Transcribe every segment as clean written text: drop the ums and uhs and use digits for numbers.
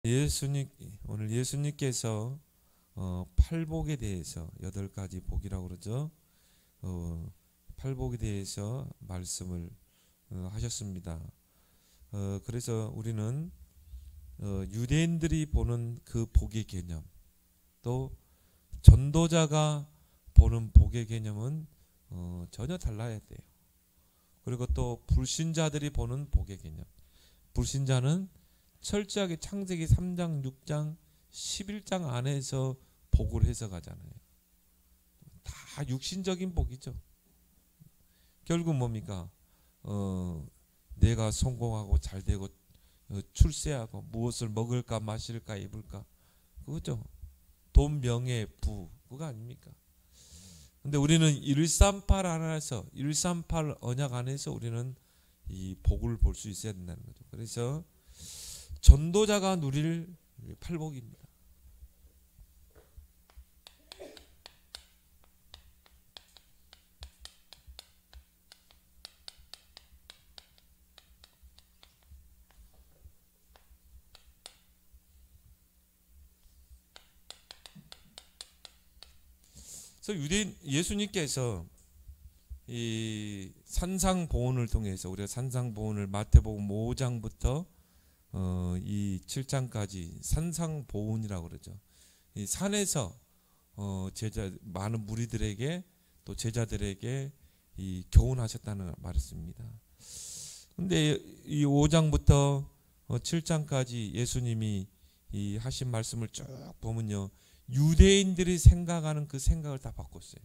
예수님 오늘 예수님께서 팔복에 대해서 8가지 복이라고 그러죠. 팔복에 대해서 말씀을 하셨습니다. 그래서 우리는 유대인들이 보는 그 복의 개념, 또 전도자가 보는 복의 개념은 전혀 달라야 돼요. 그리고 또 불신자들이 보는 복의 개념, 불신자는 철저하게 창세기 3장, 6장, 11장 안에서 복을 해석하잖아요. 다 육신적인 복이죠. 결국 뭡니까? 내가 성공하고 잘되고 출세하고 무엇을 먹을까 마실까 입을까, 그거죠. 돈, 명예, 부, 그거 아닙니까? 근데 우리는 138 안에서 138 언약 안에서 우리는 이 복을 볼 수 있어야 된다는 거죠. 그래서 전도자가 누릴 팔복입니다. 그래서 유대인 예수님께서 이 산상보훈을 통해서, 우리가 산상보훈을 마태복음 5장부터 이 7장까지 산상보훈이라고 그러죠. 이 산에서 제자 많은 무리들에게 또 제자들에게 이 교훈하셨다는 말씀입니다. 근데 이 5장부터 7장까지 예수님이 이 하신 말씀을 쭉 보면요, 유대인들이 생각하는 그 생각을 다 바꿨어요.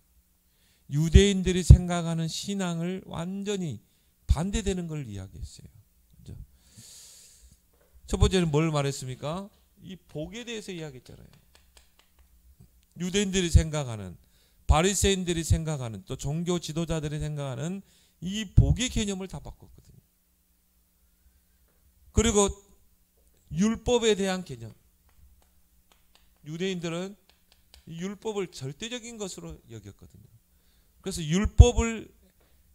유대인들이 생각하는 신앙을 완전히 반대되는 걸 이야기했어요. 그렇죠? 첫 번째는 뭘 말했습니까? 이 복에 대해서 이야기했잖아요. 유대인들이 생각하는, 바리새인들이 생각하는, 또 종교 지도자들이 생각하는 이 복의 개념을 다 바꿨거든요. 그리고 율법에 대한 개념, 유대인들은 율법을 절대적인 것으로 여겼거든요. 그래서 율법을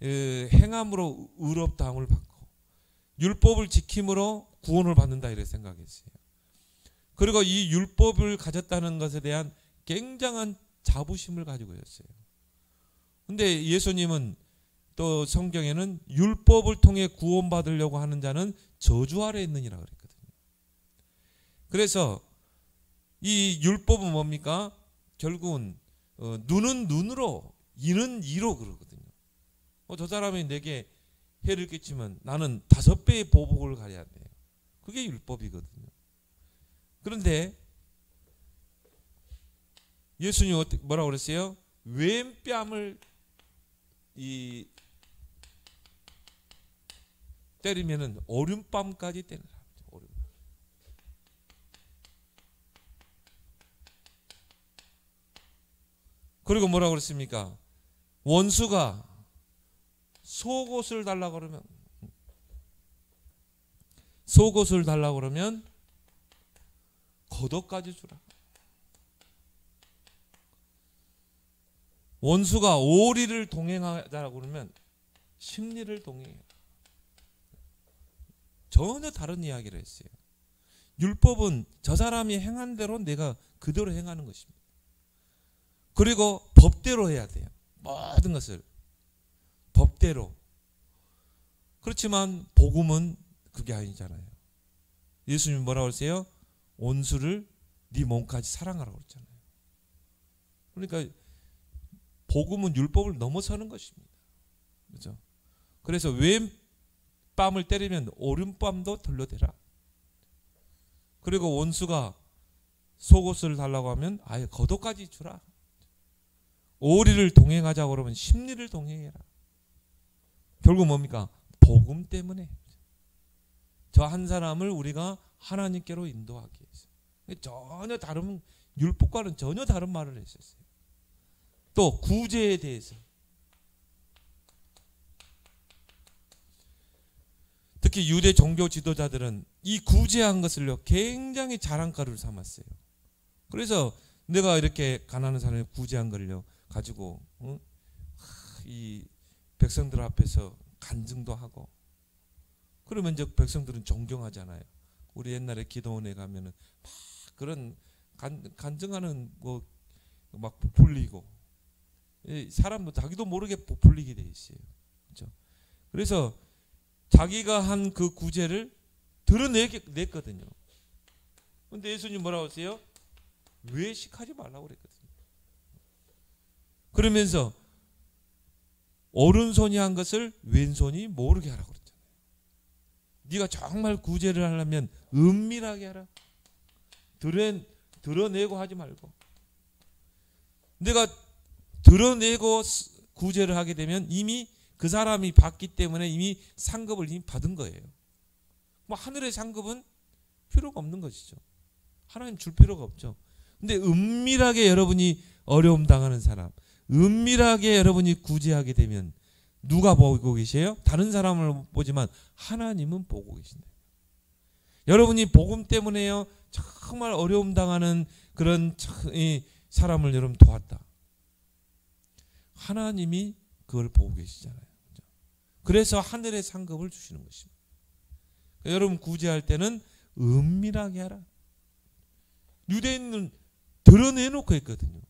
행함으로 의롭다함을 받고 율법을 지킴으로 구원을 받는다, 이렇게 생각했어요. 그리고 이 율법을 가졌다는 것에 대한 굉장한 자부심을 가지고 있었어요. 근데 예수님은 또 성경에는 율법을 통해 구원받으려고 하는 자는 저주 아래 있느니라 그랬거든요. 그래서 이 율법은 뭡니까? 결국은 눈은 눈으로, 이는 이로 그러거든요. 저 사람이 내게 해를 끼치면 나는 5배의 보복을 가려야 돼요. 그게 율법이거든요. 그런데 예수님 뭐라고 그랬어요? 왼뺨을 때리면은 오른뺨까지 때리라. 그리고 뭐라고 그랬습니까? 원수가 속옷을 달라고 그러면 겉옷까지 주라. 원수가 오리를 동행하자고 그러면 십리를 동행해라. 전혀 다른 이야기를 했어요. 율법은 저 사람이 행한 대로 내가 그대로 행하는 것입니다. 그리고 법대로 해야 돼요. 모든 것을 법대로. 그렇지만 복음은 그게 아니잖아요. 예수님이 뭐라고 그랬어요? 원수를 네 몸까지 사랑하라고 그랬잖아요. 그러니까 복음은 율법을 넘어서는 것입니다. 그렇죠? 그래서 왼뺨을 때리면 오른뺨도 돌려대라. 그리고 원수가 속옷을 달라고 하면 아예 겉옷까지 주라. 오리를 동행하자고 그러면 십리를 동행해라. 결국 뭡니까? 복음 때문에 저 한 사람을 우리가 하나님께로 인도하기 위해서. 전혀 다른, 율법과는 전혀 다른 말을 했었어요. 또 구제에 대해서, 특히 유대 종교 지도자들은 이 구제한 것을요 굉장히 자랑거리를 삼았어요. 그래서 내가 이렇게 가난한 사람을 구제한 걸요 가지고 이 백성들 앞에서 간증도 하고, 그러면 이제 백성들은 존경하잖아요. 우리 옛날에 기도원에 가면은 막 그런 간증하는 뭐 막 부풀리고 사람도 자기도 모르게 부풀리게 돼 있어요. 그렇죠? 그래서 자기가 한 그 구제를 드러냈거든요. 근데 예수님 뭐라고 하세요? 외식하지 말라고 그랬거든요. 그러면서 오른손이 한 것을 왼손이 모르게 하라고 그랬잖아요. 네가 정말 구제를 하려면 은밀하게 하라. 드러내고 하지 말고. 내가 드러내고 구제를 하게 되면 이미 그 사람이 받기 때문에 이미 상급을 이미 받은 거예요. 뭐 하늘의 상급은 필요가 없는 것이죠. 하나님 줄 필요가 없죠. 근데 은밀하게 여러분이 어려움 당하는 사람, 은밀하게 여러분이 구제하게 되면 누가 보고 계세요? 다른 사람을 보지만 하나님은 보고 계신다. 여러분이 복음 때문에요 정말 어려움 당하는 그런 사람을 여러분 도왔다. 하나님이 그걸 보고 계시잖아요. 그래서 하늘의 상급을 주시는 것입니다. 여러분 구제할 때는 은밀하게 하라. 유대인은 드러내놓고 했거든요.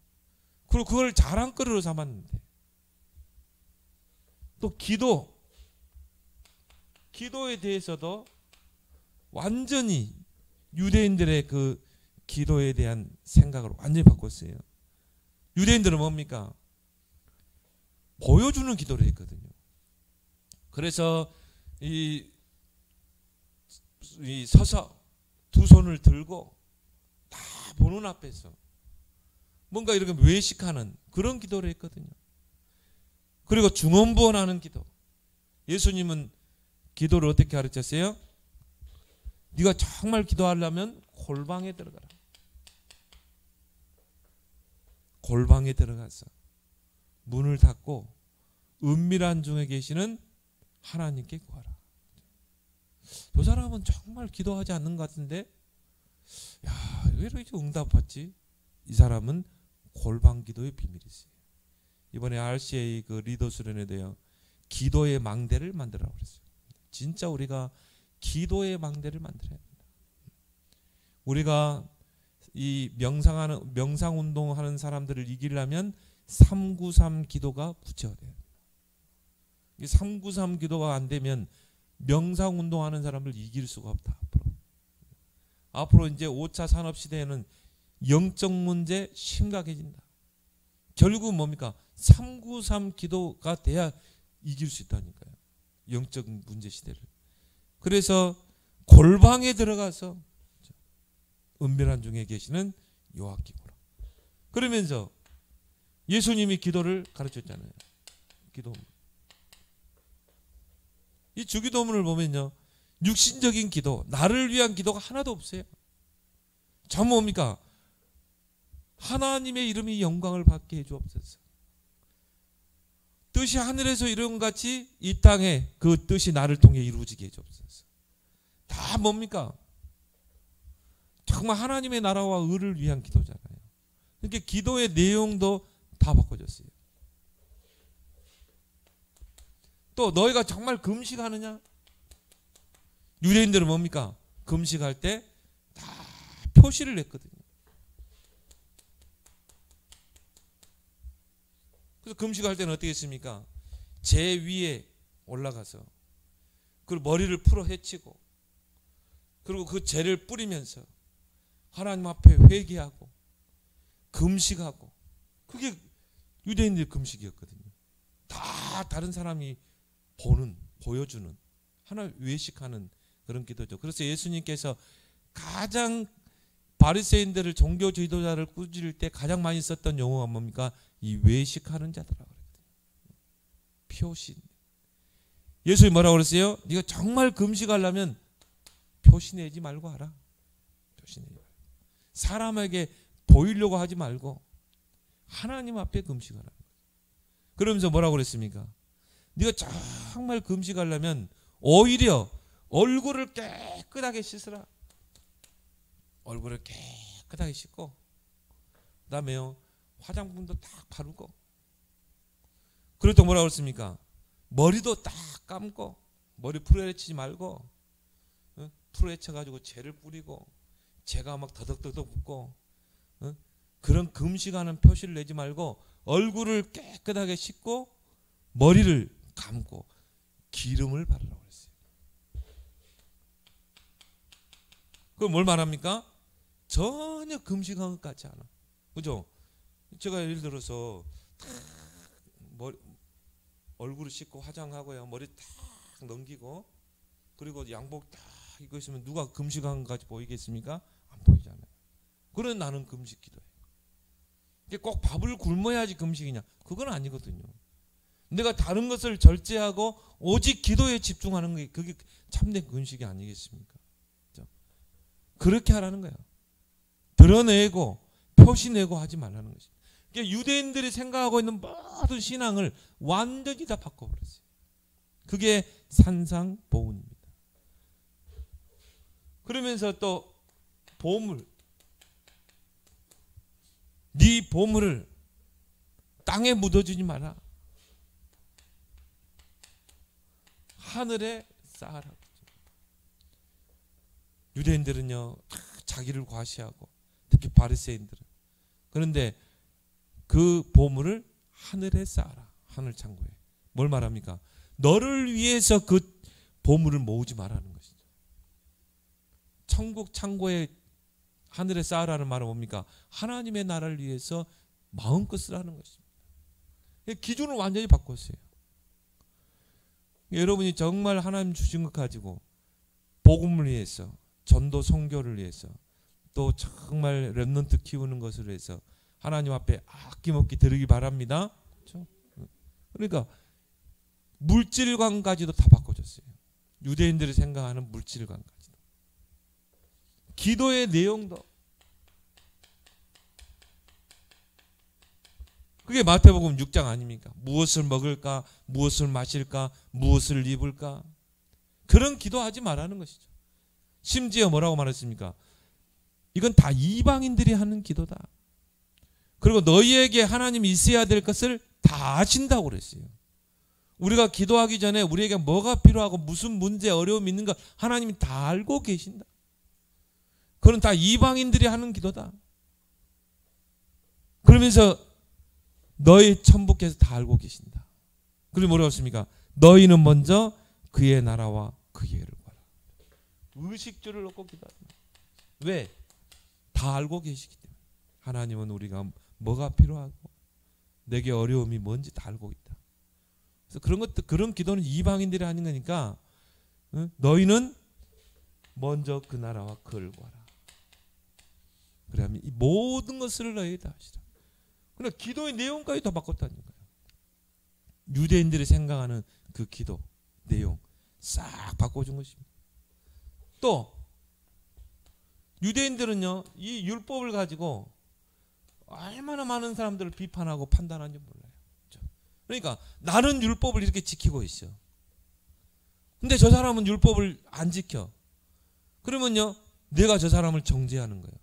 그리고 그걸 자랑거리로 삼았는데 또 기도에 대해서도 완전히 유대인들의 그 기도에 대한 생각을 완전히 바꿨어요. 유대인들은 뭡니까? 보여주는 기도를 했거든요. 그래서 이 서서 두 손을 들고 다 보는 앞에서 뭔가 이렇게 외식하는 그런 기도를 했거든요. 그리고 중언부언하는 기도. 예수님은 기도를 어떻게 가르쳤어요? 네가 정말 기도하려면 골방에 들어가라. 골방에 들어가서 문을 닫고 은밀한 중에 계시는 하나님께 구하라. 저 사람은 정말 기도하지 않는 것 같은데 야, 왜 이렇게 응답받지? 이 사람은 골방 기도의 비밀이 있어요. 이번에 RCA 그 리더 수련에 대해 기도의 망대를 만들라고 그랬어요. 진짜 우리가 기도의 망대를 만들어야 합니다. 우리가 이 명상 운동하는 사람들을 이기려면 393 기도가 붙여야 돼요. 이 393 기도가 안 되면 명상 운동하는 사람을 이길 수가 없다. 앞으로 이제 5차 산업 시대에는 영적 문제 심각해진다. 결국 뭡니까? 393 기도가 돼야 이길 수 있다니까요. 영적 문제 시대를. 그래서 골방에 들어가서 은밀한 중에 계시는 요아낌으로. 그러면서 예수님이 기도를 가르쳤잖아요. 기도문. 이 주기도문을 보면요. 육신적인 기도, 나를 위한 기도가 하나도 없어요. 전 뭡니까? 하나님의 이름이 영광을 받게 해주옵소서. 뜻이 하늘에서 이룬 같이 이 땅에 그 뜻이 나를 통해 이루어지게 해주옵소서. 다 뭡니까? 정말 하나님의 나라와 의를 위한 기도잖아요. 그러니까 기도의 내용도 다 바꿔졌어요. 또 너희가 정말 금식하느냐? 유대인들은 뭡니까? 금식할 때 다 표시를 냈거든요. 그래서 금식할 때는 어떻게 했습니까? 제 위에 올라가서 그 머리를 풀어 헤치고 그리고 그 재를 뿌리면서 하나님 앞에 회개하고 금식하고 그게 유대인들의 금식이었거든요. 다 다른 사람이 보여주는 하나 외식하는 그런 기도죠. 그래서 예수님께서 가장 바리새인들을 종교 지도자를 꾸짖을 때 가장 많이 썼던 용어가 뭡니까? 이 외식하는 자들라고 그랬거든요. 표시. 예수님이 뭐라고 그랬어요? 네가 정말 금식하려면 표시 내지 말고 하라. 표시 내지 말고. 사람에게 보이려고 하지 말고 하나님 앞에 금식하라. 그러면서 뭐라고 그랬습니까? 네가 정말 금식하려면 오히려 얼굴을 깨끗하게 씻으라. 얼굴을 깨끗하게 씻고 그 다음에요 화장품도 딱 바르고 그럴 때 뭐라고 그랬습니까? 머리도 딱 감고 머리 풀어헤치지 말고 풀에 쳐가지고 재를 뿌리고 재가 막 더덕더덕 붙고 그런 금식하는 표시를 내지 말고 얼굴을 깨끗하게 씻고 머리를 감고 기름을 바르라고 그랬어요. 그럼 뭘 말합니까? 전혀 금식한 것 같지 않아. 그죠? 제가 예를 들어서 얼굴을 씻고 화장하고요, 머리 딱 넘기고 그리고 양복 딱 입고 있으면 누가 금식한 것 같이 보이겠습니까? 안 보이잖아요. 그런 나는 금식 기도예요. 꼭 밥을 굶어야지 금식이냐? 그건 아니거든요. 내가 다른 것을 절제하고 오직 기도에 집중하는 게 그게 참된 금식이 아니겠습니까? 그렇죠? 그렇게 하라는 거예요. 드러내고 표시내고 하지 말라는 것입니다. 유대인들이 생각하고 있는 모든 신앙을 완전히 다 바꿔버렸어요. 그게 산상보훈입니다. 그러면서 또 보물, 네 보물을 땅에 묻어주지 마라. 하늘에 쌓아라. 유대인들은요 자기를 과시하고 특히 바리새인들은 그런데 그 보물을 하늘에 쌓아라. 하늘 창고에. 뭘 말합니까? 너를 위해서 그 보물을 모으지 말라는 것이죠. 천국 창고에 하늘에 쌓으라는 말은 뭡니까? 하나님의 나라를 위해서 마음껏 쓰라는 것입니다. 기준을 완전히 바꿨어요. 여러분이 정말 하나님 주신 것 가지고 복음을 위해서, 전도 선교를 위해서, 또 정말 렘넌트 키우는 것을 위해서 하나님 앞에 아낌없게 드리기 바랍니다. 그렇죠? 그러니까 물질관까지도 다 바꿔줬어요. 유대인들이 생각하는 물질관까지도. 기도의 내용도. 그게 마태복음 6장 아닙니까? 무엇을 먹을까? 무엇을 마실까? 무엇을 입을까? 그런 기도하지 말라는 것이죠. 심지어 뭐라고 말했습니까? 이건 다 이방인들이 하는 기도다. 그리고 너희에게 하나님이 있어야 될 것을 다 아신다고 그랬어요. 우리가 기도하기 전에 우리에게 뭐가 필요하고 무슨 문제, 어려움이 있는가 하나님이 다 알고 계신다. 그건 다 이방인들이 하는 기도다. 그러면서 너희 천부께서 다 알고 계신다. 그리고 뭐라고 했습니까? 너희는 먼저 그의 나라와 그의 의를 구하라. 의식주를 놓고 기도합니다. 왜? 다 알고 계시기 때문에. 하나님은 우리가 뭐가 필요하고 내게 어려움이 뭔지 다 알고 있다. 그래서 그런 것들, 그런 기도는 이방인들이 하는 거니까 너희는 먼저 그 나라와 그를 구하라. 그러면 이 모든 것을 너희에게 하시라. 그러나 기도의 내용까지 다 바꿨다는 거예요. 유대인들이 생각하는 그 기도 내용 싹 바꿔준 것입니다. 또 유대인들은요 이 율법을 가지고 얼마나 많은 사람들을 비판하고 판단하는지 몰라요. 그러니까 나는 율법을 이렇게 지키고 있어. 근데 저 사람은 율법을 안 지켜. 그러면요 내가 저 사람을 정죄하는 거예요.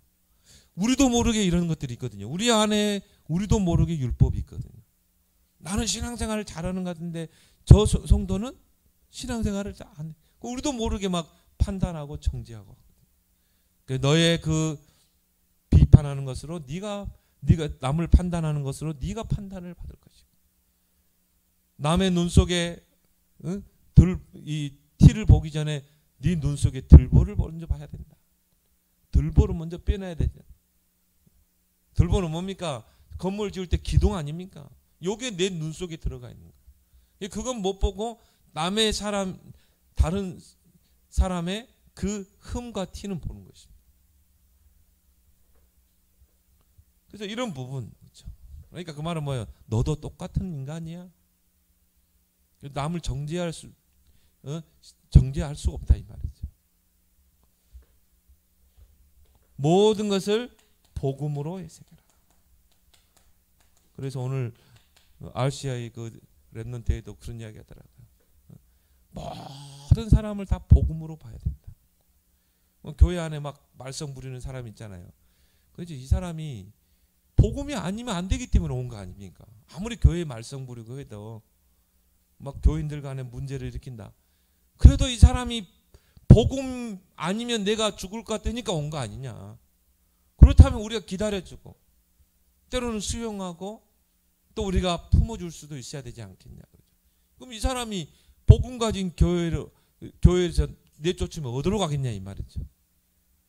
우리도 모르게 이런 것들이 있거든요. 우리 안에 우리도 모르게 율법이 있거든요. 나는 신앙생활을 잘하는 것 같은데 저 성도는 신앙생활을 잘 안 해. 우리도 모르게 막 판단하고 정죄하고. 너의 그 비판하는 것으로 네가 남을 판단하는 것으로 네가 판단을 받을 것이고, 남의 눈 속에 이 티를 보기 전에 네 눈 속에 들보를 먼저 봐야 된다. 들보를 먼저 빼내야 된다. 들보는 뭡니까? 건물 지을 때 기둥 아닙니까? 요게 내 눈 속에 들어가 있는 거예요. 그건 못 보고 남의 사람, 다른 사람의 그 흠과 티는 보는 것입니다. 그래서 이런 부분, 그렇죠? 그러니까 그 말은 뭐예요? 너도 똑같은 인간이야. 남을 정죄할 수 없다 이 말이죠. 모든 것을 복음으로 해석해라. 그래서 오늘 RCI 그 렘넌트에도 그런 이야기 하더라고요. 모든 사람을 다 복음으로 봐야 된다. 교회 안에 막 말썽 부리는 사람 있잖아요. 그렇지, 이 사람이 복음이 아니면 안 되기 때문에 온 거 아닙니까? 아무리 교회에 말썽 부리고 해도 막 교인들 간에 문제를 일으킨다. 그래도 이 사람이 복음 아니면 내가 죽을 것 같으니까 온 거 아니냐. 그렇다면 우리가 기다려주고 때로는 수용하고 또 우리가 품어줄 수도 있어야 되지 않겠냐. 그럼 이 사람이 복음 가진 교회에서 내쫓으면 어디로 가겠냐 이 말이죠.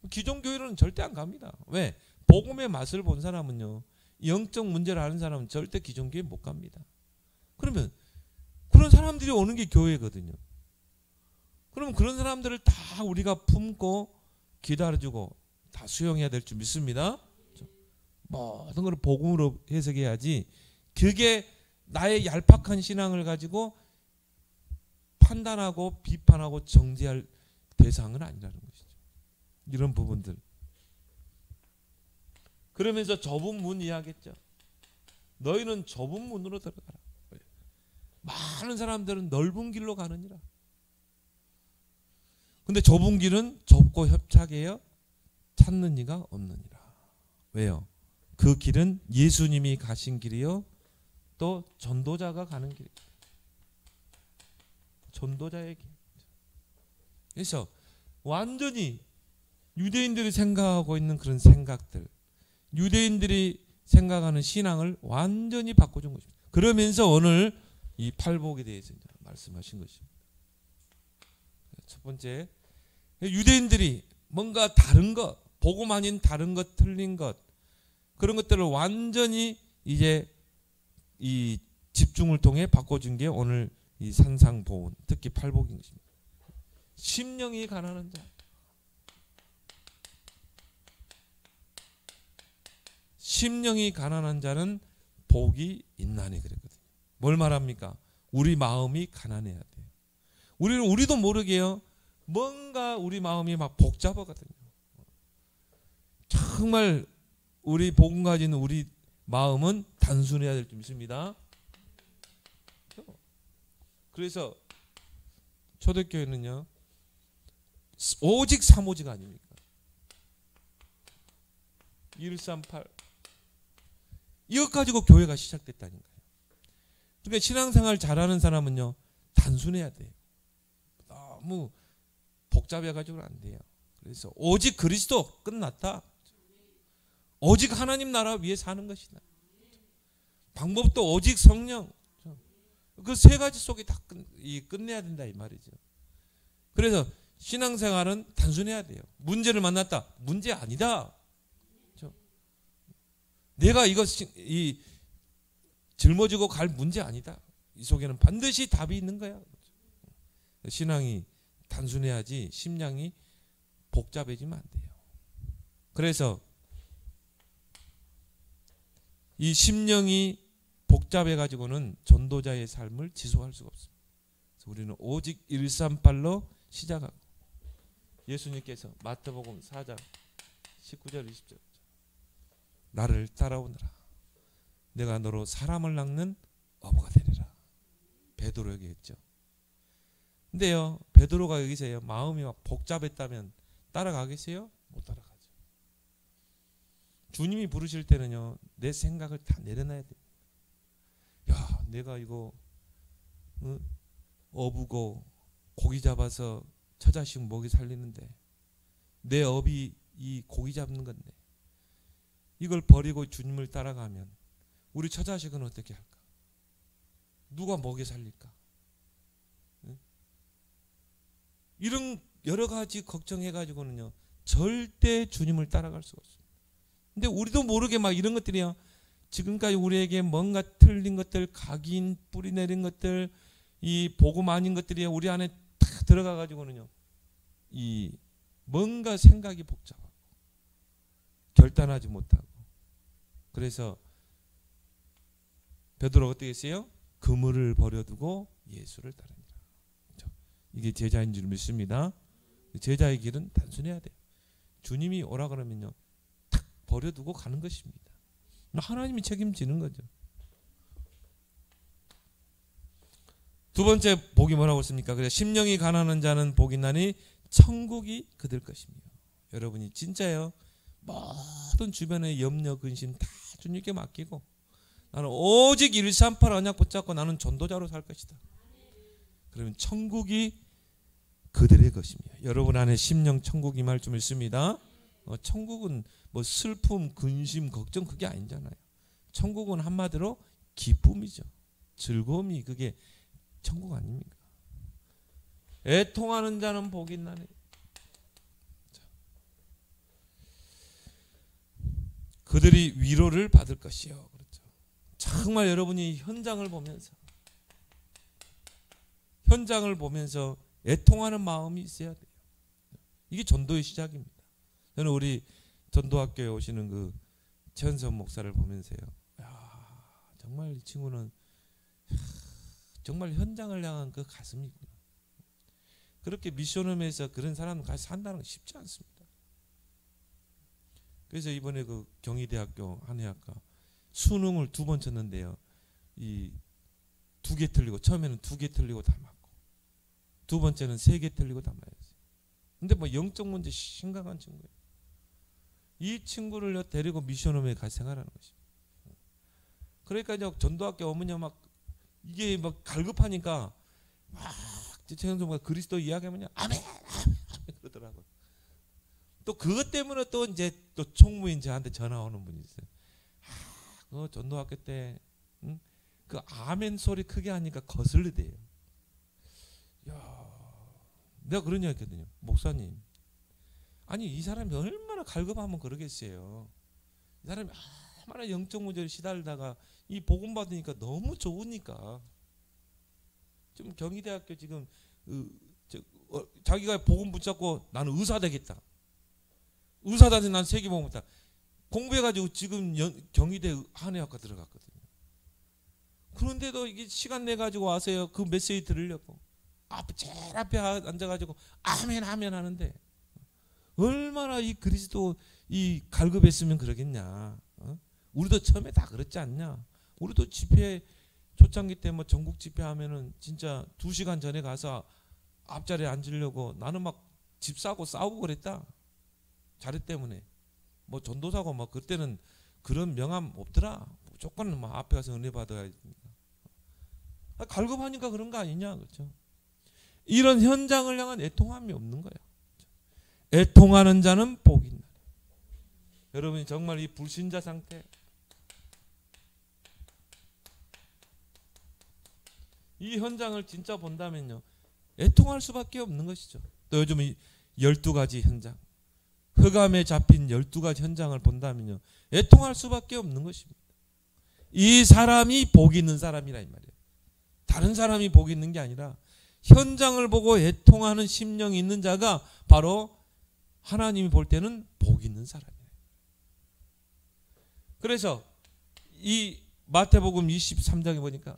기존 교회로는 절대 안 갑니다. 왜? 복음의 맛을 본 사람은요, 영적 문제를 아는 사람은 절대 기존 교회 못 갑니다. 그러면 그런 사람들이 오는 게 교회거든요. 그러면 그런 사람들을 다 우리가 품고 기다려주고 다 수용해야 될 줄 믿습니다. 모든 걸 복음으로 해석해야지, 그게 나의 얄팍한 신앙을 가지고 판단하고 비판하고 정죄할 대상은 아니라는 것이죠. 이런 부분들. 그러면서 좁은 문 이야기했죠. 너희는 좁은 문으로 들어가라. 많은 사람들은 넓은 길로 가느니라. 근데 좁은 길은 좁고 협착해요. 찾는 이가 없느니라. 왜요? 그 길은 예수님이 가신 길이요, 또 전도자가 가는 길이에요. 전도자의 길. 그래서 완전히 유대인들이 생각하고 있는 그런 생각들, 유대인들이 생각하는 신앙을 완전히 바꿔준 것입니다. 그러면서 오늘 이 팔복에 대해서 말씀하신 것입니다. 첫 번째, 유대인들이 뭔가 다른 것, 복음 아닌 다른 것, 틀린 것, 그런 것들을 완전히 이제 이 집중을 통해 바꿔준 게 오늘 이 산상보훈, 특히 팔복인 것입니다. 심령이 가난한 자, 심령이 가난한 자는 복이 있나니 그랬거든요. 뭘 말합니까? 우리 마음이 가난해야 돼요. 우리도 모르게요, 뭔가 우리 마음이 막 복잡하거든요. 정말 우리 복음 가진 우리 마음은 단순해야 될 줄 믿습니다. 그래서 초대교회는요, 오직 3오직 아닙니까? 138 이것 가지고 교회가 시작됐다니까요. 그러니까 신앙생활 잘하는 사람은요, 단순해야 돼요. 너무 복잡해가지고는 안 돼요. 그래서 오직 그리스도 끝났다. 오직 하나님 나라 위에 사는 것이다. 방법도 오직 성령. 그 세 가지 속에 다 끝내야 된다 이 말이죠. 그래서 신앙생활은 단순해야 돼요. 문제를 만났다. 문제 아니다. 내가 이 짊어지고 갈 문제 아니다. 이 속에는 반드시 답이 있는 거야. 신앙이 단순해야지 심령이 복잡해지면 안 돼요. 그래서 이 심령이 복잡해 가지고는 전도자의 삶을 지속할 수가 없습니다. 그래서 우리는 오직 138로 시작하고, 예수님께서 마태복음 4장 19절 20절 나를 따라오너라. 내가 너로 사람을 낚는 어부가 되리라. 베드로에게 했죠. 근데요, 베드로가 여기서요, 마음이 막 복잡했다면 따라가겠어요? 못 따라가죠. 주님이 부르실 때는요, 내 생각을 다 내려놔야 돼요. 야, 내가 이거 어부고 고기 잡아서 처자식 먹이 살리는데, 내 업이 이 고기 잡는 건데, 이걸 버리고 주님을 따라가면 우리 처자식은 어떻게 할까? 누가 먹여 살릴까? 이런 여러 가지 걱정해가지고는요, 절대 주님을 따라갈 수가 없습니다. 근데 우리도 모르게 막 이런 것들이요, 지금까지 우리에게 뭔가 틀린 것들, 각인 뿌리 내린 것들, 이 복음 아닌 것들이 우리 안에 탁 들어가가지고는요, 이 뭔가 생각이 복잡하고 결단하지 못하고. 그래서 베드로가 어떻게 했어요? 그물을 버려두고 예수를 따릅니다. 이게 제자인 줄 믿습니다. 제자의 길은 단순해야 돼요. 주님이 오라 그러면요, 탁 버려두고 가는 것입니다. 하나님이 책임지는 거죠. 두 번째 복이 뭐라고 했습니까? 그래서 심령이 가난한 자는 복이 나니 천국이 그들 것이며. 여러분이 진짜요, 모든 주변의 염려 근심 다 주님께 맡기고, 나는 오직 138 언약 붙잡고 나는 전도자로 살 것이다. 그러면 천국이 그들의 것입니다. 여러분 안에 심령 천국 임할 줄 믿습니다. 천국은 뭐 슬픔, 근심, 걱정 그게 아니잖아요. 천국은 한마디로 기쁨이죠. 즐거움이 그게 천국 아닙니까? 애통하는 자는 복이 있나니. 그들이 위로를 받을 것이요. 그렇죠. 정말 여러분이 현장을 보면서 애통하는 마음이 있어야 돼요. 이게 전도의 시작입니다. 저는 우리 전도학교에 오시는 그 최은선 목사를 보면서요. 야, 정말 이 친구는 정말 현장을 향한 그 가슴이구나. 그렇게 미션홈에서 그런 사람 같이 산다는 건 쉽지 않습니다. 그래서 이번에 그 경희대학교 한의학과 수능을 2번 쳤는데요. 이 2개 틀리고, 처음에는 2개 틀리고 다 맞고, 2번째는 3개 틀리고 다 맞았어요. 근데 뭐 영적 문제 심각한 친구예요. 이 친구를 데리고 미션홈에 가 생활하는 것입니다. 그러니까 이제 전도학교 어머니 막 이게 막 갈급하니까 막 최현수가 그리스도 이야기하면 아멘, 아멘, 아멘 그러더라고요. 또 그것 때문에 또 이제 또 총무인 저한테 전화 오는 분이 있어요. 그 전도학교 때 그 아멘 소리 크게 하니까 거슬리대요. 야, 내가 그런 얘기 했거든요. 목사님, 아니 이 사람이 얼마나 갈급하면 그러겠어요. 이 사람이 얼마나 영적 문제를 시달리다가 이 복음 받으니까 너무 좋으니까. 지금 경희대학교 지금 자기가 복음 붙잡고 나는 의사 되겠다. 의사다니 난 세계복음 있다. 공부해가지고 지금 경희대 한의학과 들어갔거든요. 그런데도 이게 시간 내가지고 와서요. 그 메시지 들으려고. 제일 앞에 앉아가지고 아멘 아멘 하는데 얼마나 이 그리스도 이 갈급했으면 그러겠냐. 우리도 처음에 다 그렇지 않냐. 우리도 집회 초창기 때 뭐 전국 집회하면은 진짜 2시간 전에 가서 앞자리에 앉으려고 나는 막 집 사고 싸우고 그랬다. 자리 때문에. 뭐 전도사고 뭐 그때는 그런 명함 없더라. 무조건 뭐 앞에 가서 은혜 받아야 됩니다. 갈급하니까 그런 거 아니냐. 그렇죠? 이런 현장을 향한 애통함이 없는 거예요. 애통하는 자는 복이 있나니. 여러분이 정말 이 불신자 상태, 이 현장을 진짜 본다면요, 애통할 수밖에 없는 것이죠. 또 요즘 이 12가지 현장, 흑암에 잡힌 12가지 현장을 본다면요, 애통할 수밖에 없는 것입니다. 이 사람이 복 있는 사람이라 이 말이에요. 다른 사람이 복 있는 게 아니라 현장을 보고 애통하는 심령이 있는 자가 바로 하나님이 볼 때는 복 있는 사람이에요. 그래서 이 마태복음 23장에 보니까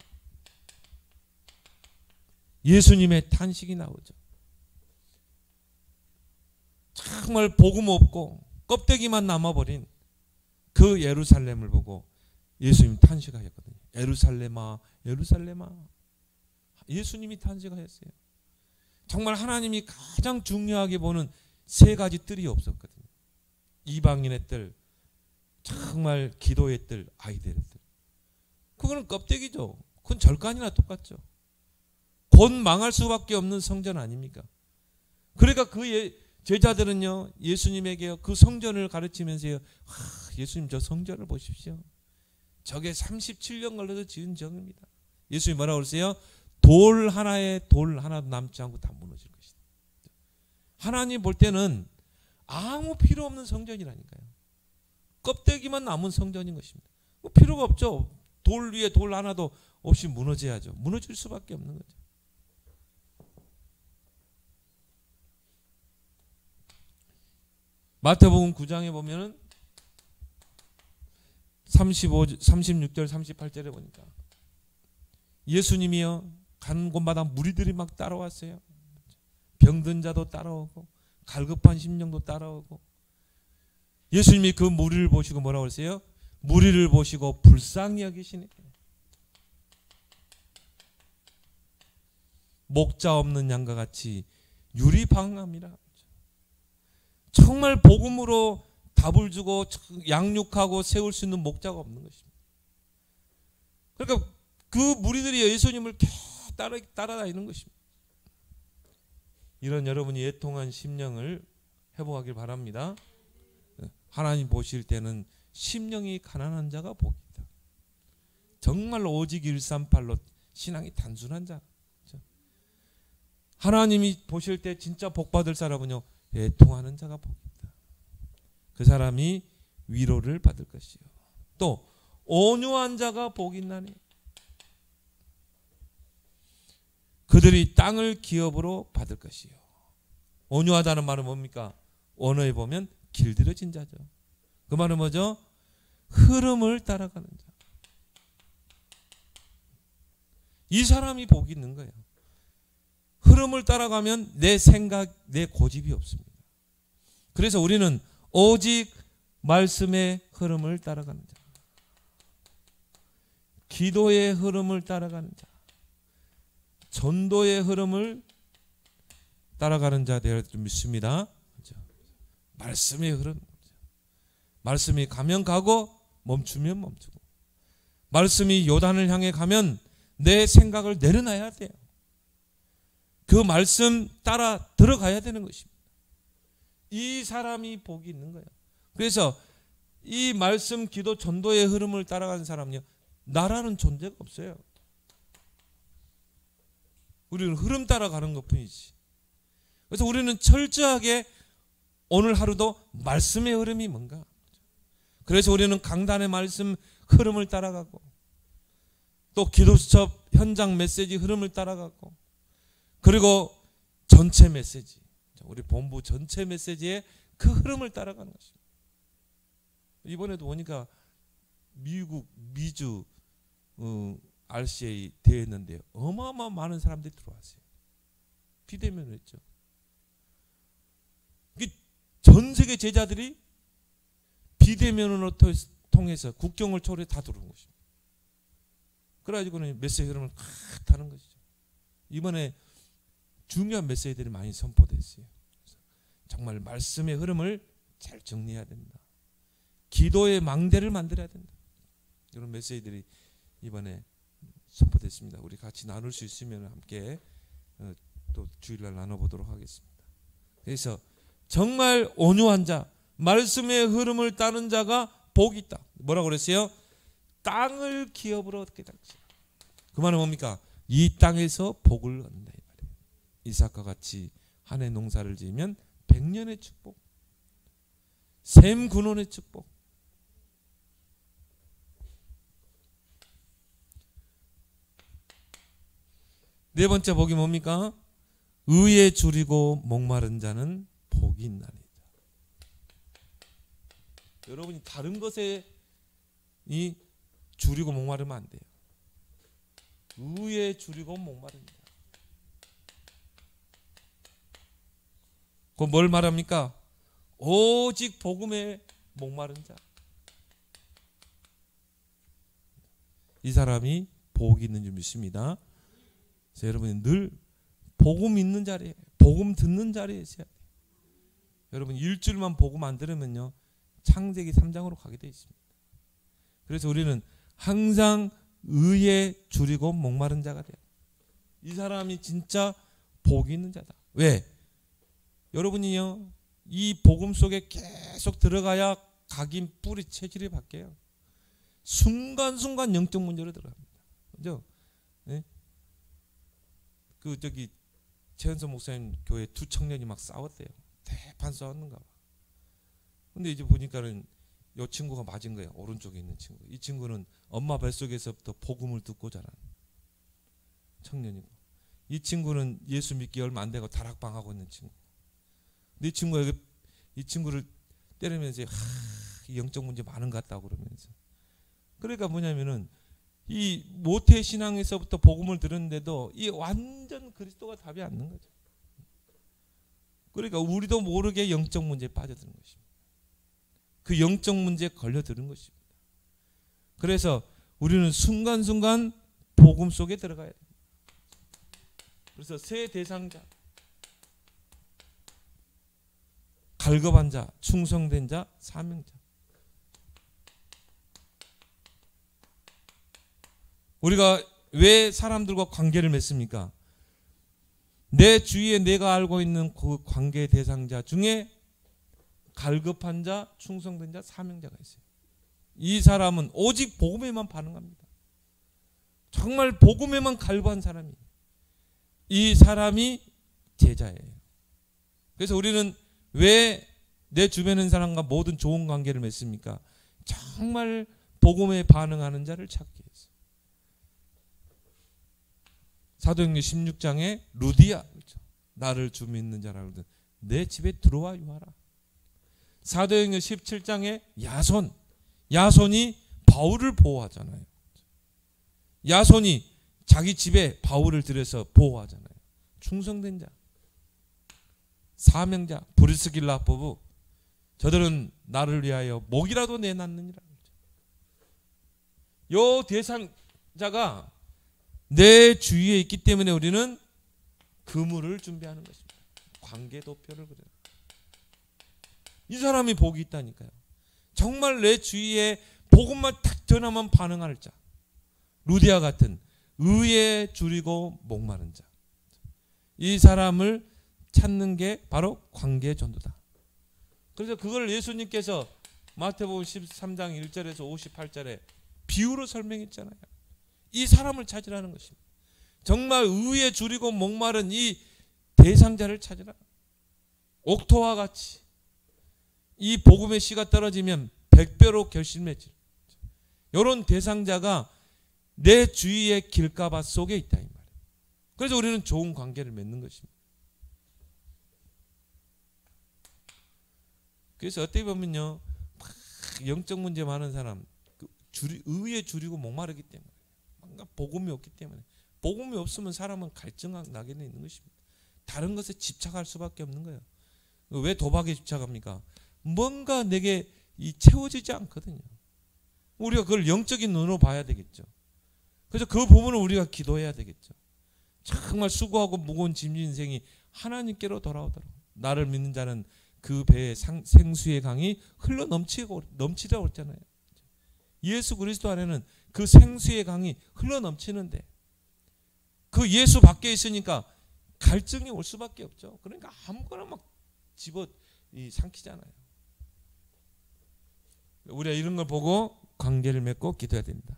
예수님의 탄식이 나오죠. 정말 복음 없고 껍데기만 남아버린 그 예루살렘을 보고 예수님 탄식하셨거든요. 예루살렘아, 예루살렘아. 예수님이 탄식하셨어요. 정말 하나님이 가장 중요하게 보는 3가지 뜰이 없었거든요. 이방인의 뜰, 정말 기도의 뜰, 아이들의 뜰. 그거는 껍데기죠. 그건 절간이나 똑같죠. 곧 망할 수밖에 없는 성전 아닙니까? 그러니까 그 제자들은요, 예수님에게 그 성전을 가르치면서요, 예수님 저 성전을 보십시오. 저게 37년 걸려서 지은 정입니다. 예수님이 뭐라고 그러세요? 돌 하나도 남지 않고 다 무너질 것이다. 하나님 볼 때는 아무 필요 없는 성전이라니까요. 껍데기만 남은 성전인 것입니다. 필요가 없죠. 돌 위에 돌 하나도 없이 무너져야죠. 무너질 수밖에 없는 거죠. 마태복음 9장에 보면은 36절 38절에 보니까 예수님이요, 가는 곳마다 무리들이 막 따라왔어요. 병든 자도 따라오고 갈급한 심령도 따라오고. 예수님이 그 무리를 보시고 뭐라고 했어요? 무리를 보시고 불쌍히 여기시네. 목자 없는 양과 같이 유리방황함이라. 정말 복음으로 답을 주고 양육하고 세울 수 있는 목자가 없는 것입니다. 그러니까 그 무리들이 예수님을 계속 따라다니는 것입니다. 이런 여러분이 애통한 심령을 회복하길 바랍니다. 하나님 보실 때는 심령이 가난한 자가 복이다. 정말 오직 138로 신앙이 단순한 자. 하나님이 보실 때 진짜 복받을 사람은요, 애통하는 자가 복이다. 그 사람이 위로를 받을 것이요. 또 온유한 자가 복이 있나니 그들이 땅을 기업으로 받을 것이요. 온유하다는 말은 뭡니까? 언어에 보면 길들여진 자죠. 그 말은 뭐죠? 흐름을 따라가는 자. 이 사람이 복이 있는 거예요. 흐름을 따라가면 내 생각, 내 고집이 없습니다. 그래서 우리는 오직 말씀의 흐름을 따라가는 자, 기도의 흐름을 따라가는 자, 전도의 흐름을 따라가는 자 되어 믿습니다. 말씀의 흐름, 말씀이 가면 가고 멈추면 멈추고, 말씀이 요단을 향해 가면 내 생각을 내려놔야 돼요. 그 말씀 따라 들어가야 되는 것입니다. 이 사람이 복이 있는 거예요. 그래서 이 말씀, 기도, 전도의 흐름을 따라가는 사람은요, 나라는 존재가 없어요. 우리는 흐름 따라가는 것뿐이지. 그래서 우리는 철저하게 오늘 하루도 말씀의 흐름이 뭔가. 그래서 우리는 강단의 말씀 흐름을 따라가고, 또 기도 수첩 현장 메시지 흐름을 따라가고, 그리고 전체 메시지, 우리 본부 전체 메시지의 그 흐름을 따라가는 것입니다. 이번에도 보니까 미국, 미주 RCA 대회했는데요, 어마어마 많은 사람들이 들어왔어요. 비대면을 했죠. 전 세계 제자들이 비대면으로 통해서 국경을 초월해 다 들어온 것입니다. 그래가지고는 메시지 흐름을 칵 타는 것이죠. 이번에 중요한 메시지들이 많이 선포됐어요. 정말 말씀의 흐름을 잘 정리해야 된다. 기도의 망대를 만들어야 된다. 이런 메시지들이 이번에 선포됐습니다. 우리 같이 나눌 수 있으면 함께 또 주일날 나눠보도록 하겠습니다. 그래서 정말 온유한 자, 말씀의 흐름을 따는 자가 복이 있다. 뭐라고 그랬어요? 땅을 기업으로 얻게 될 것이다. 그 말은 뭡니까? 이 땅에서 복을 얻는다. 이삭과 같이 한 해 농사를 지으면 100년의 축복, 샘 근원의 축복. 네 번째 복이 뭡니까? 의에 줄이고 목마른 자는 복이 있나니. 여러분이 다른 것에 이 줄이고 목마르면 안 돼요. 의에 줄이고 목마른 자. 그건 뭘 말합니까? 오직 복음에 목마른 자. 이 사람이 복이 있는 줄 믿습니다. 그래서 여러분이 늘 복음 있는 자리에, 복음 듣는 자리에 있어야 돼요. 여러분 일주일만 복음 안 들으면요, 창세기 3장으로 가게 되어 있습니다. 그래서 우리는 항상 의에 줄이고 목마른 자가 돼요. 이 사람이 진짜 복이 있는 자다. 왜? 여러분이요, 이 복음 속에 계속 들어가야 각인 뿌리 체질이 바뀌어요. 순간순간 영적 문제로 들어갑니다. 그죠? 네? 최현석 목사님 교회 두 청년이 막 싸웠대요. 대판 싸웠는가 봐. 근데 이제 보니까는 이 친구가 맞은 거예요. 오른쪽에 있는 친구. 이 친구는 엄마 뱃속에서부터 복음을 듣고 자란 청년이고, 이 친구는 예수 믿기 얼마 안 되고 다락방하고 있는 친구. 근데 이 친구를 때리면서 영적 문제 많은 것 같다고 그러면서. 그러니까 뭐냐면은 이 모태 신앙에서부터 복음을 들었는데도 이 완전 그리스도가 답이 안 나는 거죠. 그러니까 우리도 모르게 영적 문제에 빠져드는 것입니다. 그 영적 문제에 걸려드는 것입니다. 그래서 우리는 순간순간 복음 속에 들어가야 됩니다. 그래서 세 대상자, 갈급한 자, 충성된 자, 사명자. 우리가 왜 사람들과 관계를 맺습니까? 내 주위에 내가 알고 있는 그 관계 대상자 중에 갈급한 자, 충성된 자, 사명자가 있어요. 이 사람은 오직 복음에만 반응합니다. 정말 복음에만 갈구한 사람이에요. 이 사람이 제자예요. 그래서 우리는 왜 내 주변에 있는 사람과 모든 좋은 관계를 맺습니까? 정말 복음에 반응하는 자를 찾기 위해서. 사도행전 16장에 루디아, 그렇죠? 나를 주 믿는 자라고 그러든 내 집에 들어와 유하라. 사도행전 17장에 야손이 바울을 보호하잖아요. 야손이 자기 집에 바울을 들여서 보호하잖아요. 충성된 자, 사명자, 브리스길라 부부, 저들은 나를 위하여 목이라도 내놨느니라. 요 대상자가 내 주위에 있기 때문에 우리는 그물을 준비하는 것입니다. 관계 도표를 그려요. 이 사람이 복이 있다니까요. 정말 내 주위에 복음만 딱 전하면 반응할 자, 루디아 같은 의에 줄이고 목마른 자, 이 사람을 찾는 게 바로 관계 전도다. 그래서 그걸 예수님께서 마태복음 13장 1절에서 58절에 비유로 설명했잖아요. 이 사람을 찾으라는 것입니다. 정말 의에 줄이고 목마른 이 대상자를 찾으라. 옥토와 같이 이 복음의 씨가 떨어지면 100배로 결실맺지. 이런 대상자가 내 주위의 길가밭 속에 있다 이 말이에요. 그래서 우리는 좋은 관계를 맺는 것입니다. 그래서 어떻게 보면요, 영적 문제 많은 사람, 의에 줄이고 목마르기 때문에, 뭔가 복음이 없기 때문에, 복음이 없으면 사람은 갈증 나게 있는 것입니다. 다른 것에 집착할 수밖에 없는 거예요. 왜 도박에 집착합니까? 뭔가 내게 채워지지 않거든요. 우리가 그걸 영적인 눈으로 봐야 되겠죠. 그래서 그 부분을 우리가 기도해야 되겠죠. 정말 수고하고 무거운 짐진 인생이 하나님께로 돌아오도록. 나를 믿는 자는 그 배에 생수의 강이 흘러 넘치라고 했잖아요. 예수 그리스도 안에는 그 생수의 강이 흘러 넘치는데 그 예수 밖에 있으니까 갈증이 올 수밖에 없죠. 그러니까 아무거나 막 집어 삼키잖아요. 우리가 이런 걸 보고 관계를 맺고 기도해야 됩니다.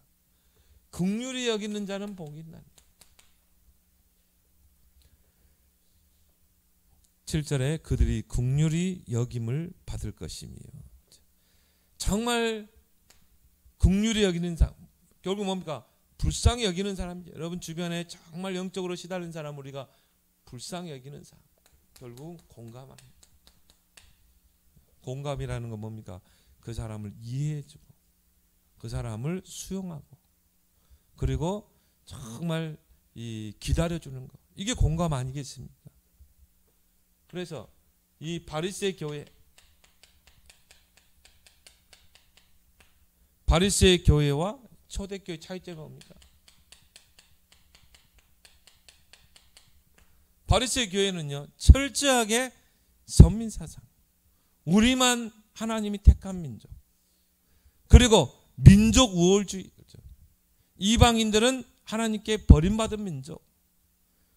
긍휼히 여기는 자는 복이 있나니. 7절에 그들이 긍휼히 여김을 받을 것이며. 정말 긍휼히 여기는 사람, 결국 뭡니까? 불쌍히 여기는 사람이죠. 여러분 주변에 정말 영적으로 시달린 사람, 우리가 불쌍히 여기는 사람, 결국 공감합니다. 공감이라는 건 뭡니까? 그 사람을 이해해주고 그 사람을 수용하고 그리고 정말 기다려주는 것, 이게 공감 아니겠습니까? 그래서 이 바리새 교회와 초대교회 차이점이 뭡니까? 바리새 교회는요, 철저하게 선민사상, 우리만 하나님이 택한 민족, 그리고 민족 우월주의, 그렇죠? 이방인들은 하나님께 버림받은 민족,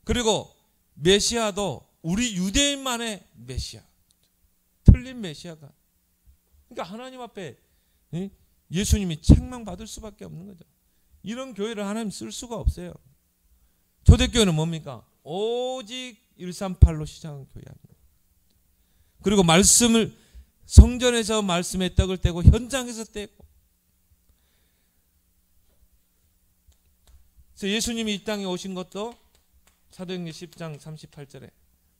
그리고 메시아도 우리 유대인만의 메시아, 틀린 메시아가, 그러니까 하나님 앞에 예수님이 책망받을 수밖에 없는 거죠. 이런 교회를 하나님 쓸 수가 없어요. 초대교회는 뭡니까? 오직 138로 시작한 교회 아닙니다. 그리고 말씀을 성전에서 말씀의 떡을 떼고 현장에서 떼고, 그래서 예수님이 이 땅에 오신 것도 사도행전 10장 38절에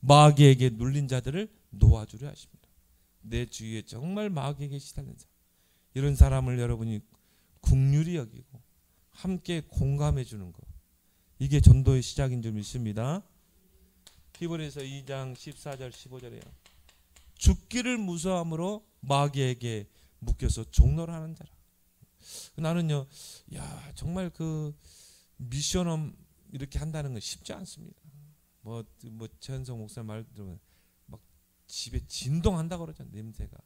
마귀에게 눌린 자들을 놓아주려 하십니다. 내 주위에 정말 마귀에게 시달린 사람, 이런 사람을 여러분이 긍휼히 여기고 함께 공감해 주는 것, 이게 전도의 시작인 줄 믿습니다. 히브리서 2장 14절 15절에요. 죽기를 무서함으로 마귀에게 묶여서 종노하는 자라. 나는요, 야, 정말 그 미션홈 이렇게 한다는 건 쉽지 않습니다. 뭐 최현성 목사 말 들으면 막 집에 진동한다고 그러죠, 냄새가.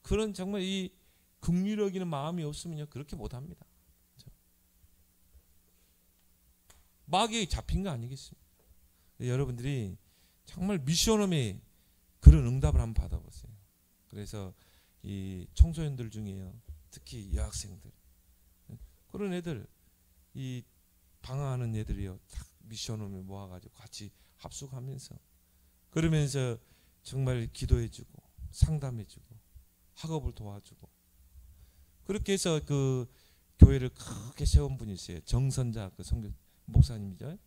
그런 정말 이 긍휼히 여기는 마음이 없으면요, 그렇게 못합니다. 마귀에 잡힌 거 아니겠습니까? 여러분들이 정말 미션홈의 그런 응답을 한번 받아보세요. 그래서 이 청소년들 중에요, 특히 여학생들, 그런 애들, 이 방황하는 애들이요, 딱 미션홈에 모아가지고 같이 합숙하면서, 그러면서 정말 기도해주고 상담해주고 학업을 도와주고, 그렇게 해서 그 교회를 크게 세운 분이 있어요. 정선자 그 선교 목사님이죠.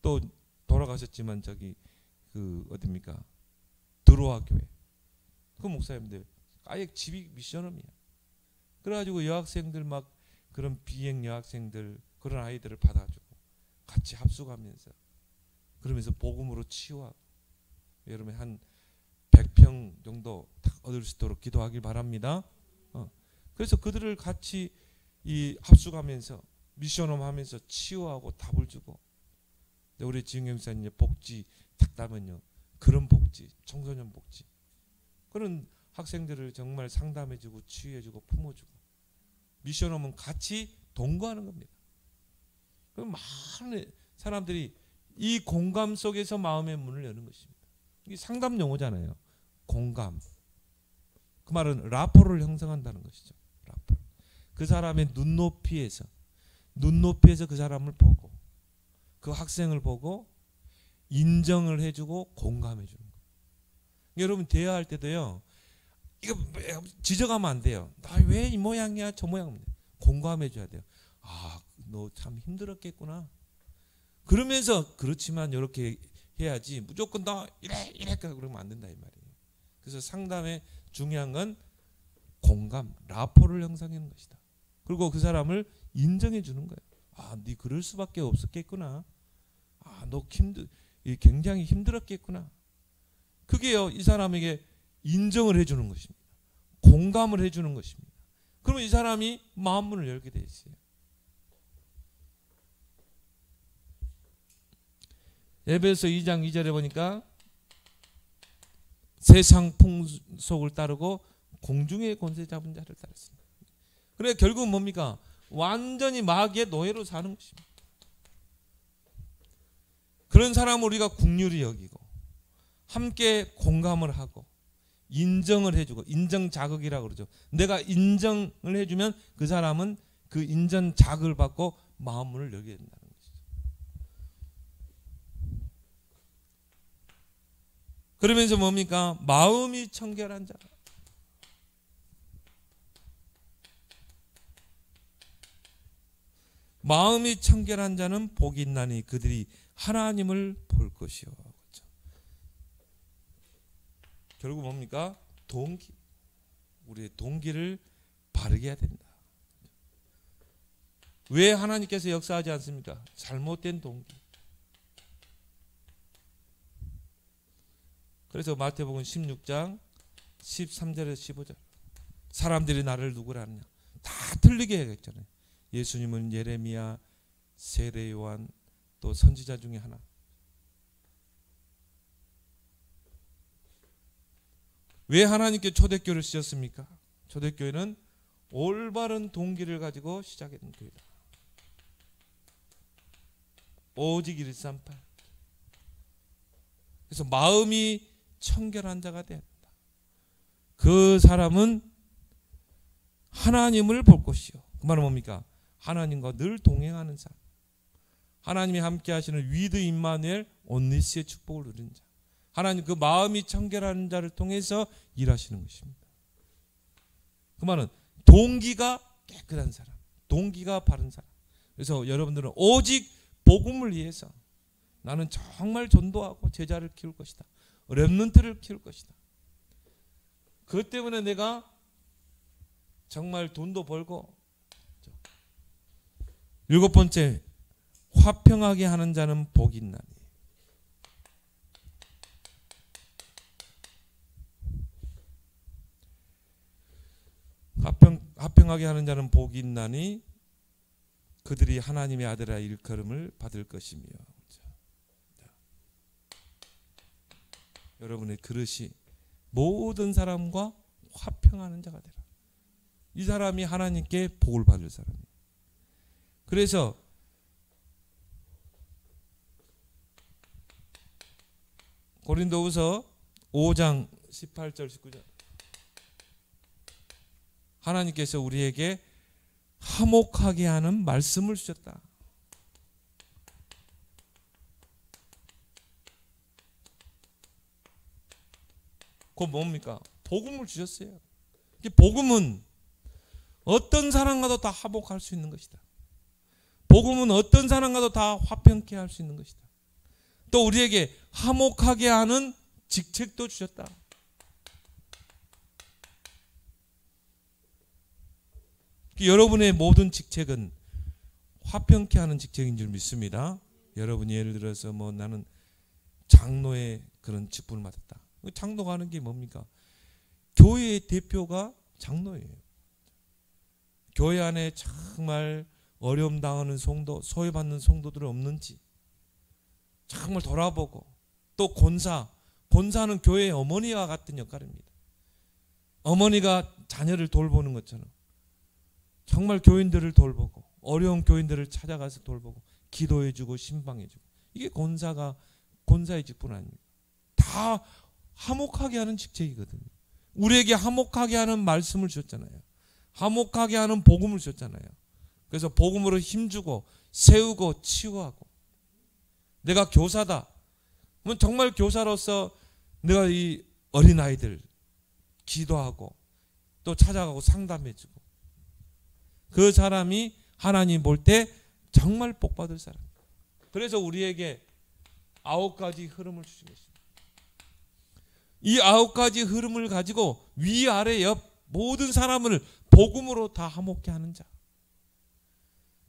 또 돌아가셨지만 저기 그 어딥니까, 드로아 교회 그 목사님들 아예 집이 미션홈이야. 그래가지고 여학생들 막 그런 비행 여학생들 그런 아이들을 받아주고 같이 합숙하면서, 그러면서 복음으로 치유하고, 여러분 한 100평 정도 딱 얻을 수 있도록 기도하길 바랍니다. 그래서 그들을 같이 이 합숙하면서 미션홈 하면서 치유하고 답을 주고, 우리 지은경 목사님 복지 딱 따면요, 그런 복지, 청소년 복지, 그런 학생들을 정말 상담해주고 치유해주고 품어주고, 미션홈은 같이 동거하는 겁니다. 그럼 많은 사람들이 이 공감 속에서 마음의 문을 여는 것입니다. 이게 상담 용어잖아요. 공감. 그 말은 라포를 형성한다는 것이죠. 라포. 그 사람의 눈높이에서 그 사람을 보고, 그 학생을 보고 인정을 해주고 공감해 주는 거예요. 여러분 대화할 때도요, 이거 지적하면 안 돼요. 나 왜 이 모양이야 저 모양이야. 공감해 줘야 돼요. 아, 너 참 힘들었겠구나. 그러면서 그렇지만 이렇게 해야지 무조건 나 이래 그러면 안 된다 이 말이에요. 그래서 상담의 중요한 건 공감, 라포를 형성하는 것이다. 그리고 그 사람을 인정해 주는 거예요. 아, 네 그럴 수밖에 없었겠구나. 아, 너 굉장히 힘들었겠구나. 그게요, 이 사람에게 인정을 해주는 것입니다. 공감을 해주는 것입니다. 그러면 이 사람이 마음문을 열게 돼 있어요. 에베소 2장 2절에 보니까 세상 풍속을 따르고 공중의 권세 잡은 자를 따랐습니다. 그래 결국은 뭡니까? 완전히 마귀의 노예로 사는 것입니다. 그런 사람을 우리가 긍휼히 여기고 함께 공감을 하고 인정을 해주고, 인정 자극이라고 그러죠. 내가 인정을 해주면 그 사람은 그 인정 자극을 받고 마음문을 열게 된다는 것이죠. 그러면서 뭡니까? 마음이 청결한 자. 마음이 청결한 자는 복이 있나니 그들이 하나님을 볼 것이요. 그렇죠? 결국 뭡니까? 동기. 우리의 동기를 바르게 해야 된다. 왜 하나님께서 역사하지 않습니까? 잘못된 동기. 그래서 마태복음 16장 13절에서 15절 사람들이 나를 누구라 하느냐, 다 틀리게 해야겠잖아요. 예수님은 예레미야, 세례 요한, 또 선지자 중에 하나. 왜 하나님께 초대교회를 쓰셨습니까? 초대교회는 올바른 동기를 가지고 시작했던 교회다. 오직 138. 그래서 마음이 청결한 자가 되어야 된다. 그 사람은 하나님을 볼 것이요. 그 말은 뭡니까? 하나님과 늘 동행하는 사람. 하나님이 함께 하시는 위드 임마누엘 온니스의 축복을 누리는 자. 하나님 그 마음이 청결한 자를 통해서 일하시는 것입니다. 그 말은 동기가 깨끗한 사람, 동기가 바른 사람. 그래서 여러분들은 오직 복음을 위해서 나는 정말 전도하고 제자를 키울 것이다. 렘넌트를 키울 것이다. 그것 때문에 내가 정말 돈도 벌고. 일곱 번째, 화평하게 하는 자는 복이 있나니. 화평하게 하는 자는 복이 있나니 그들이 하나님의 아들아 일컬음을 받을 것이며. 여러분의 그릇이 모든 사람과 화평하는 자가 되라. 이 사람이 하나님께 복을 받을 사람이에요. 그래서 고린도후서 5장 18절 19절. 하나님께서 우리에게 화목하게 하는 말씀을 주셨다. 그거 뭡니까? 복음을 주셨어요. 복음은 어떤 사람과도 다 화목할 수 있는 것이다. 복음은 어떤 사람과도 다 화평케 할 수 있는 것이다. 또 우리에게 화목하게 하는 직책도 주셨다. 여러분의 모든 직책은 화평케 하는 직책인 줄 믿습니다. 여러분이 예를 들어서 뭐 나는 장로의 그런 직분을 맡았다. 장로가 하는 게 뭡니까? 교회의 대표가 장로예요. 교회 안에 정말 어려움 당하는 성도, 소외받는 성도들은 없는지 정말 돌아보고, 또 권사는 교회의 어머니와 같은 역할입니다. 어머니가 자녀를 돌보는 것처럼 정말 교인들을 돌보고, 어려운 교인들을 찾아가서 돌보고, 기도해주고 신방해주고, 이게 권사의 직분 아닙니까? 다 화목하게 하는 직책이거든요. 우리에게 화목하게 하는 말씀을 주셨잖아요. 화목하게 하는 복음을 주셨잖아요. 그래서 복음으로 힘주고 세우고 치유하고, 내가 교사다. 그러면 정말 교사로서 내가 이 어린아이들 기도하고 또 찾아가고 상담해주고, 그 사람이 하나님 볼 때 정말 복받을 사람. 그래서 우리에게 9가지 흐름을 주신 것입니다. 이 9가지 흐름을 가지고 위아래 옆 모든 사람을 복음으로 다 화목케 하는 자.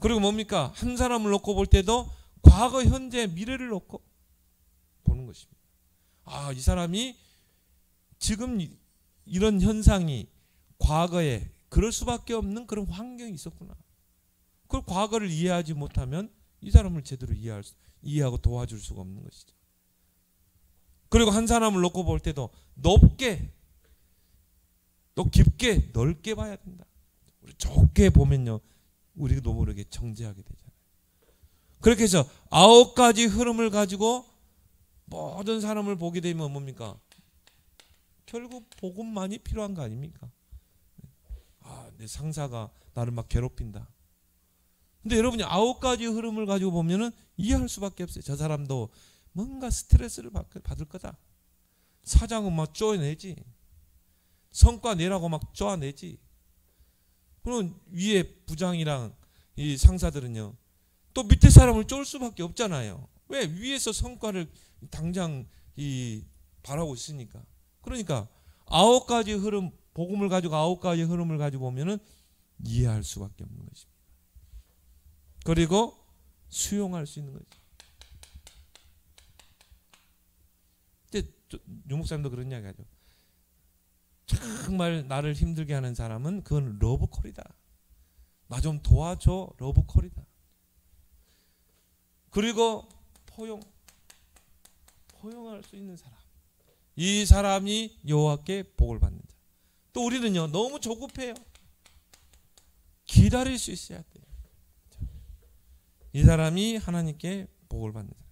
그리고 뭡니까? 한 사람을 놓고 볼 때도 과거, 현재, 미래를 놓고 보는 것입니다. 이 사람이 지금 이런 현상이 과거에 그럴 수밖에 없는 그런 환경이 있었구나. 그걸 과거를 이해하지 못하면 이 사람을 제대로 이해하고 도와줄 수가 없는 것이죠. 그리고 한 사람을 놓고 볼 때도 높게, 또 깊게, 넓게 봐야 된다. 우리 좁게 보면요, 우리도 모르게 정죄하게 되잖아요. 그렇게 해서 9가지 흐름을 가지고 모든 사람을 보게 되면 뭡니까? 결국 복음만이 필요한 거 아닙니까? 내 상사가 나를 막 괴롭힌다. 근데 여러분이 9가지 흐름을 가지고 보면은 이해할 수밖에 없어요. 저 사람도 뭔가 스트레스를 받을 거다. 사장은 막 쪼아내지. 성과 내라고 막 쪼아내지. 그럼 위에 부장이랑 이 상사들은요, 또 밑에 사람을 쫄 수밖에 없잖아요. 왜? 위에서 성과를 당장 바라고 있으니까. 그러니까 9가지 흐름, 복음을 가지고 9가지 흐름을 가지고 보면은 이해할 수밖에 없는 것입니다. 그리고 수용할 수 있는 거죠. 근데 유목사님도 그런 이야기 하죠. 정말 나를 힘들게 하는 사람은 그건 러브콜이다. 나 좀 도와줘. 러브콜이다. 그리고 포용할 수 있는 사람. 이 사람이 여호와께 복을 받는 자. 또 우리는요, 너무 조급해요. 기다릴 수 있어야 돼요. 이 사람이 하나님께 복을 받는 사람.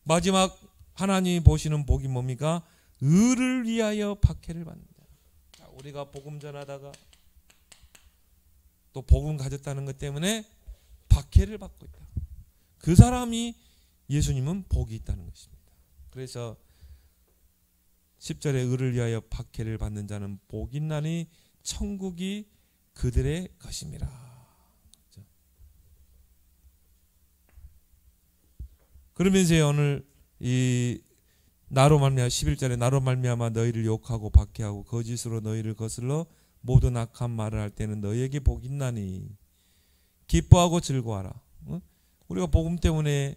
마지막 하나님이 보시는 복이 뭡니까? 의를 위하여 박해를 받는 자. 우리가 복음 전하다가 또 복음 가졌다는 것 때문에 박해를 받고 있다. 그 사람이, 예수님은 복이 있다는 것입니다. 그래서 10절에 의를 위하여 박해를 받는 자는 복이 있나니 천국이 그들의 것임이라. 그러면서 오늘 이 나로 말미암아 11절에 나로 말미암아 너희를 욕하고 박해하고 거짓으로 너희를 거슬러 모든 악한 말을 할 때는 너희에게 복이 있나니 기뻐하고 즐거워하라. 우리가 복음 때문에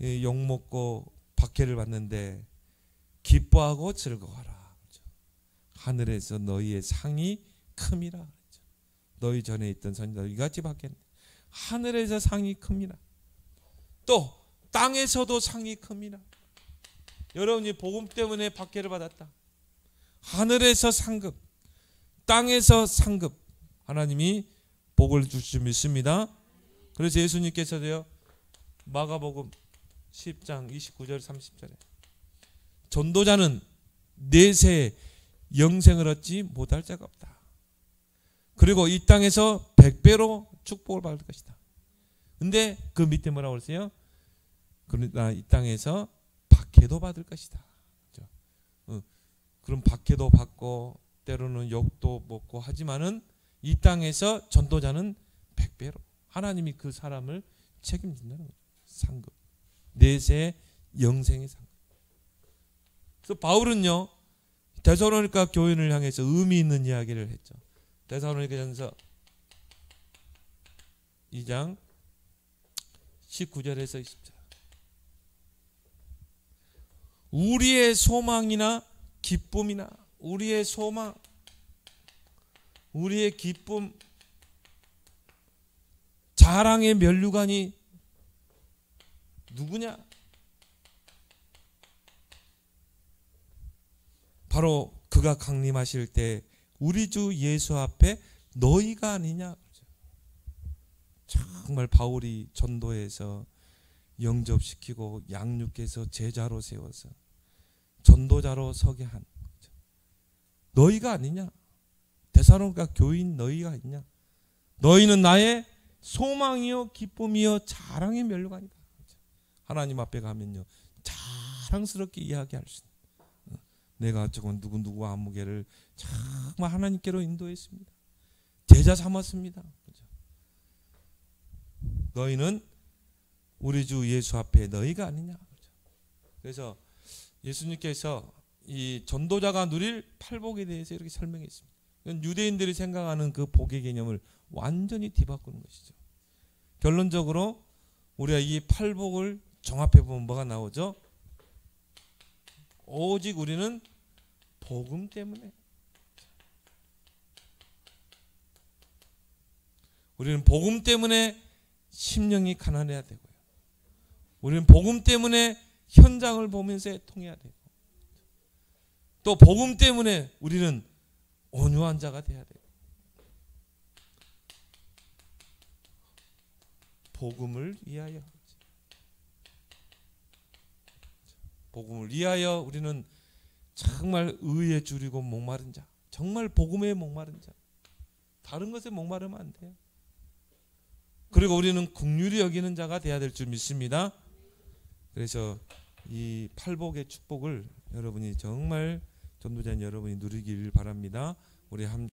욕먹고 박해를 받는데 기뻐하고 즐거워하라. 하늘에서 너희의 상이 큼이라. 너희 전에 있던 선지자 이같이 받겠네. 하늘에서 상이 큽니다. 또 땅에서도 상이 큽니다. 여러분이 복음 때문에 박해를 받았다. 하늘에서 상급, 땅에서 상급, 하나님이 복을 주실 줄 믿습니다. 그래서 예수님께서도요, 마가복음 10장 29절 30절에 전도자는 내세 영생을 얻지 못할 자가 없다. 그리고 이 땅에서 100배로 축복을 받을 것이다. 근데 그 밑에 뭐라고 그랬어요? 그러나 이 땅에서 박해도 받을 것이다. 그렇죠? 그럼 박해도 받고 때로는 욕도 먹고 하지만은 이 땅에서 전도자는 100배로 하나님이 그 사람을 책임진다는 거죠. 상급. 내세 영생의 상급. 그래서 바울은요, 데살로니가 교인을 향해서 의미 있는 이야기를 했죠. 데살로니가전서 2장 19절에서 20절. 우리의 소망이나 기쁨이나 우리의 소망, 우리의 기쁨, 자랑의 면류관이 누구냐? 바로 그가 강림하실 때 우리 주 예수 앞에 너희가 아니냐. 정말 바울이 전도해서 영접시키고 양육해서 제자로 세워서 전도자로 서게 한 너희가 아니냐. 데살로니가 교인 너희가 아니냐. 너희는 나의 소망이요 기쁨이요 자랑의 면류관이다. 하나님 앞에 가면요 자랑스럽게 이야기할 수 있는, 내가 저건 누구 안무개를 정말 하나님께로 인도했습니다. 제자 삼았습니다. 그렇죠? 너희는 우리 주 예수 앞에 너희가 아니냐. 그렇죠? 그래서 예수님께서 이 전도자가 누릴 팔복에 대해서 이렇게 설명했습니다. 유대인들이 생각하는 그 복의 개념을 완전히 뒤바꾸는 것이죠. 결론적으로 우리가 이 팔복을 종합해 보면 뭐가 나오죠? 오직 우리는 복음 때문에, 우리는 복음 때문에 심령이 가난해야 되고요. 우리는 복음 때문에 현장을 보면서 통해야 되고, 또 복음 때문에 우리는 온유한 자가 돼야 돼요. 복음을 위하여, 복음을 위하여 우리는 정말 의에 줄이고 목마른 자, 정말 복음에 목마른 자, 다른 것에 목마르면 안 돼요. 그리고 우리는 긍휼히 여기는 자가 돼야 될 줄 믿습니다. 그래서 이 팔복의 축복을 여러분이 정말 전도자인 여러분이 누리길 바랍니다. 우리 함